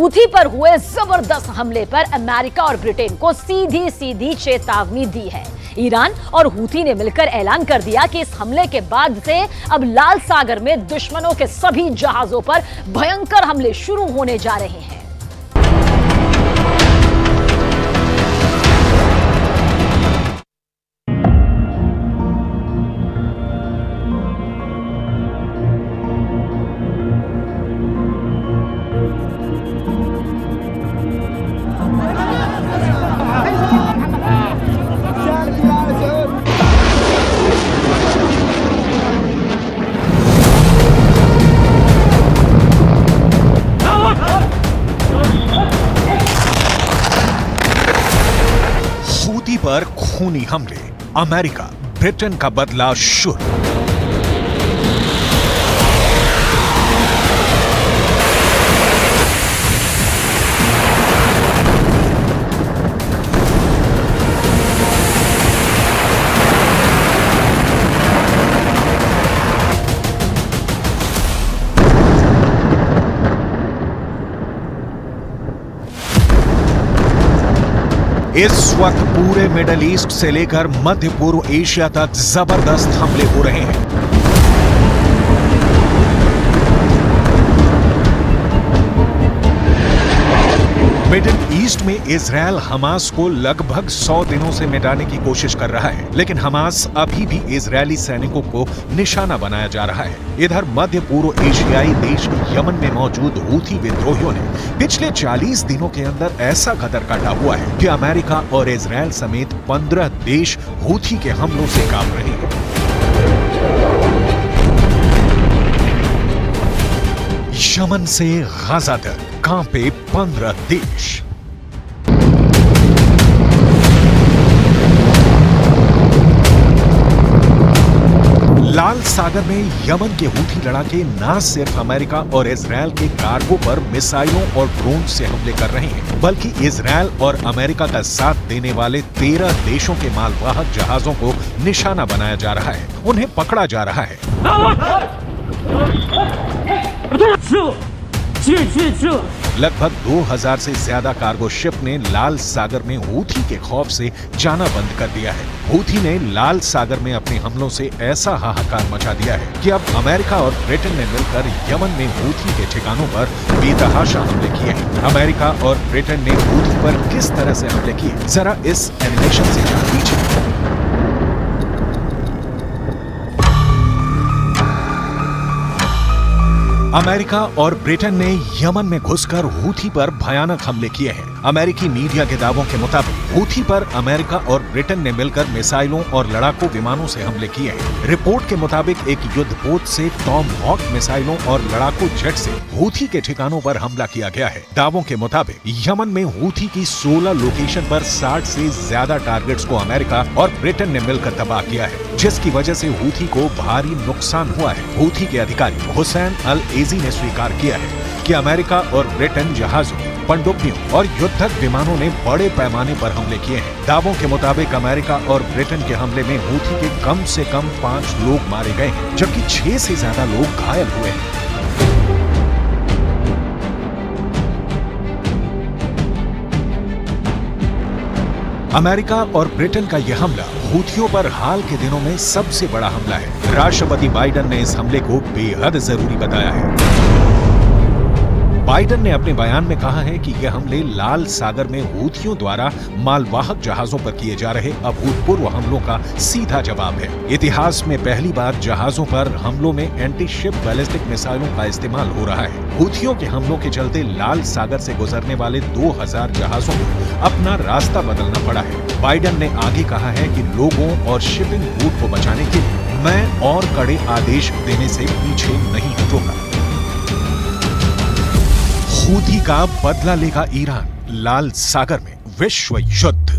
Houthi पर हुए जबरदस्त हमले पर अमेरिका और ब्रिटेन को सीधी सीधी चेतावनी दी है। ईरान और हूथी ने मिलकर ऐलान कर दिया कि इस हमले के बाद से अब लाल सागर में दुश्मनों के सभी जहाजों पर भयंकर हमले शुरू होने जा रहे हैं। हूथी पर खूनी हमले, अमेरिका ब्रिटेन का बदला शुरू। इस वक्त पूरे मिडल ईस्ट से लेकर मध्य पूर्व एशिया तक जबरदस्त हमले हो रहे हैं। मिडिल ईस्ट में इजरायल हमास को लगभग 100 दिनों से मिटाने की कोशिश कर रहा है, लेकिन हमास अभी भी इजरायली सैनिकों को निशाना बनाया जा रहा है। इधर मध्य पूर्व एशियाई देश यमन में मौजूद हूथी विद्रोहियों ने पिछले 40 दिनों के अंदर ऐसा कदर काटा हुआ है कि अमेरिका और इजरायल समेत 15 देश हूथी के हमलों से कांप रहे हैं। यमन से गाजा तक कांपे 15 देश। लाल सागर में यमन के हूथी लड़ाके न सिर्फ अमेरिका और इजरायल के कार्गो पर मिसाइलों और ड्रोन से हमले कर रहे हैं, बल्कि इजरायल और अमेरिका का साथ देने वाले 13 देशों के मालवाहक जहाजों को निशाना बनाया जा रहा है, उन्हें पकड़ा जा रहा है। लगभग 2000 से ज्यादा कार्गो शिप ने लाल सागर में हूथी के खौफ से जाना बंद कर दिया है। हूथी ने लाल सागर में अपने हमलों से ऐसा हाहाकार मचा दिया है कि अब अमेरिका और ब्रिटेन ने मिलकर यमन में हूथी के ठिकानों पर बेतहाशा हमले किए हैं। अमेरिका और ब्रिटेन ने हूथी पर किस तरह से हमले किए, जरा इस एनिमेशन से जान लीजिए। अमेरिका और ब्रिटेन ने यमन में घुसकर हूथी पर भयानक हमले किए हैं। अमेरिकी मीडिया के दावों के मुताबिक हूथी पर अमेरिका और ब्रिटेन ने मिलकर मिसाइलों और लड़ाकू विमानों से हमले किए हैं। रिपोर्ट के मुताबिक एक युद्धपोत से टॉम हॉक मिसाइलों और लड़ाकू जेट से हूथी के ठिकानों पर हमला किया गया है। दावों के मुताबिक यमन में हूथी की 16 लोकेशन पर 60 से ज्यादा टारगेट्स को अमेरिका और ब्रिटेन ने मिलकर तबाह किया है, जिसकी वजह से हूथी को भारी नुकसान हुआ है। हूथी के अधिकारी हुसैन अल एजी ने स्वीकार किया है कि अमेरिका और ब्रिटेन जहाजों, पनडुब्बियों और युद्धक विमानों ने बड़े पैमाने पर हमले किए हैं। दावों के मुताबिक अमेरिका और ब्रिटेन के हमले में हूथी के कम से कम 5 लोग मारे गए हैं, जबकि 6 से ज्यादा लोग घायल हुए हैं। अमेरिका और ब्रिटेन का यह हमला हूथियों पर हाल के दिनों में सबसे बड़ा हमला है। राष्ट्रपति बाइडेन ने इस हमले को बेहद जरूरी बताया है। बाइडेन ने अपने बयान में कहा है कि यह हमले लाल सागर में हूथियों द्वारा मालवाहक जहाजों पर किए जा रहे अभूतपूर्व हमलों का सीधा जवाब है। इतिहास में पहली बार जहाजों पर हमलों में एंटी शिप बैलिस्टिक मिसाइलों का इस्तेमाल हो रहा है। हूथियों के हमलों के चलते लाल सागर से गुजरने वाले 2000 जहाजों को अपना रास्ता बदलना पड़ा है। बाइडेन ने आगे कहा है कि लोगों और शिपिंग रूट को बचाने के लिए मैं और कड़े आदेश देने से पीछे नहीं हटूंगा। हूथी का बदला लेगा ईरान, लाल सागर में विश्व युद्ध।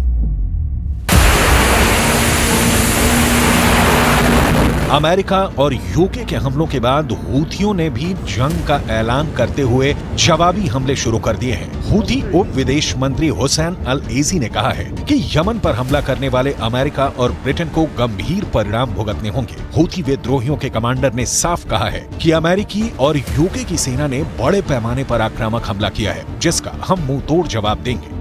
अमेरिका और यूके के हमलों के बाद हूथियों ने भी जंग का ऐलान करते हुए जवाबी हमले शुरू कर दिए हैं। हूथी उप विदेश मंत्री हुसैन अल एजी ने कहा है कि यमन पर हमला करने वाले अमेरिका और ब्रिटेन को गंभीर परिणाम भुगतने होंगे। हूथी विद्रोहियों के कमांडर ने साफ कहा है कि अमेरिकी और यूके की सेना ने बड़े पैमाने पर आक्रामक हमला किया है, जिसका हम मुंहतोड़ जवाब देंगे।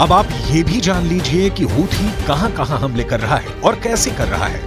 अब आप ये भी जान लीजिए कि हूथी कहां-कहां हमले कर रहा है और कैसे कर रहा है।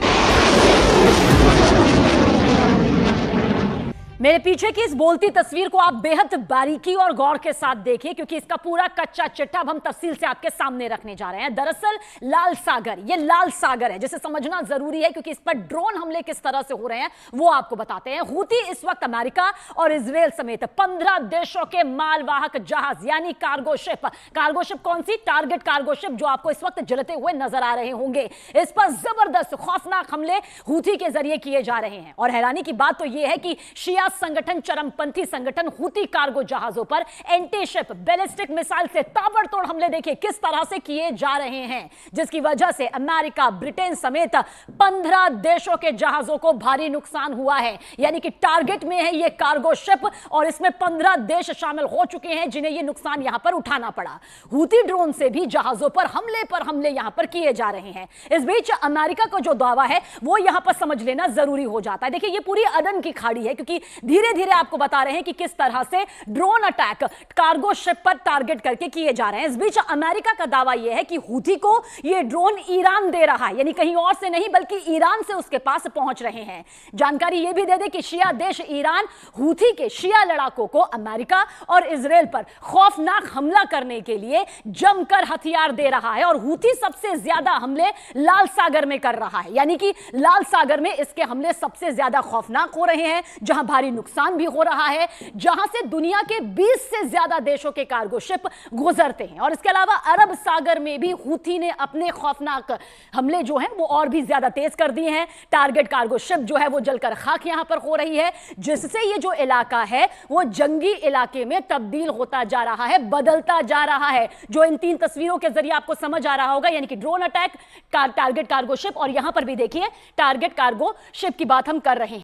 मेरे पीछे की इस बोलती तस्वीर को आप बेहद बारीकी और गौर के साथ देखिए, क्योंकि इसका पूरा कच्चा चिट्ठा अब हम तफसील से आपके सामने रखने जा रहे हैं। दरअसल लाल सागर, ये लाल सागर है जिसे समझना जरूरी है, क्योंकि इस पर ड्रोन हमले किस तरह से हो रहे हैं वो आपको बताते हैं। हूथी इस वक्त अमेरिका और इजराइल समेत 15 देशों के मालवाहक जहाज यानी कार्गो शिप कौन सी? टारगेट कार्गो शिप, जो आपको इस वक्त जलते हुए नजर आ रहे होंगे, इस पर जबरदस्त खौफनाक हमले हूथी के जरिए किए जा रहे हैं। और हैरानी की बात तो यह है कि शिया संगठन, चरमपंथी संगठन हूथी कार्गो जहाजों पर एंटी शिप बैलिस्टिक मिसाइल से ताबड़तोड़ हमले देखिए किस तरह से किए जा रहे हैं, जिसकी वजह से अमेरिका, ब्रिटेन समेत 15 देशों के जहाजों को भारी नुकसान हुआ है। यानी कि टारगेट में है ये कार्गो शिप और इसमें 15 देश शामिल हो चुके हैं जिन्हें ये नुकसान यहां पर उठाना पड़ा। हूथी ड्रोन से भी जहाजों पर हमले यहां पर किए जा रहे हैं। इस बीच अमेरिका का जो दावा है वो यहां पर समझ लेना जरूरी हो जाता है। देखिए ये पूरी अदन की खाड़ी है, क्योंकि धीरे धीरे आपको बता रहे हैं कि किस तरह से ड्रोन अटैक कार्गो शिप पर टारगेट करके किए जा रहे हैं। इस बीच अमेरिका का दावा यह है कि हूथी को यह ड्रोन ईरान दे रहा है, यानी कहीं और से नहीं बल्कि ईरान से उसके पास पहुंच रहे हैं। जानकारी यह भी दे दे कि शिया देश ईरान हूथी के शिया लड़ाकों को अमेरिका और इजराइल पर खौफनाक हमला करने के लिए जमकर हथियार दे रहा है और हूथी सबसे ज्यादा हमले लाल सागर में कर रहा है। यानी कि लाल सागर में इसके हमले सबसे ज्यादा खौफनाक हो रहे हैं, जहां भारी नुकसान भी हो रहा है, जहां से दुनिया के 20 से ज्यादा देशों के कार्गो शिप गुजरते हैं। और इसके अलावा अरब सागर में भी हूथी ने अपने खौफनाक हमले जो हैं वो और भी ज्यादा तेज कर दिए हैं। टारगेट कार्गो शिप जो है वो जलकर खाक यहां पर हो रही है, जिससे ये जो इलाका है वो जंगी इलाके में तब्दील होता जा रहा है, बदलता जा रहा है, जो इन 3 तस्वीरों के जरिए आपको समझ आ रहा होगा। यानी कि drone attack, target cargo ship, और यहां पर भी देखिए टारगेट कार्गो शिप की बात हम कर रहे हैं।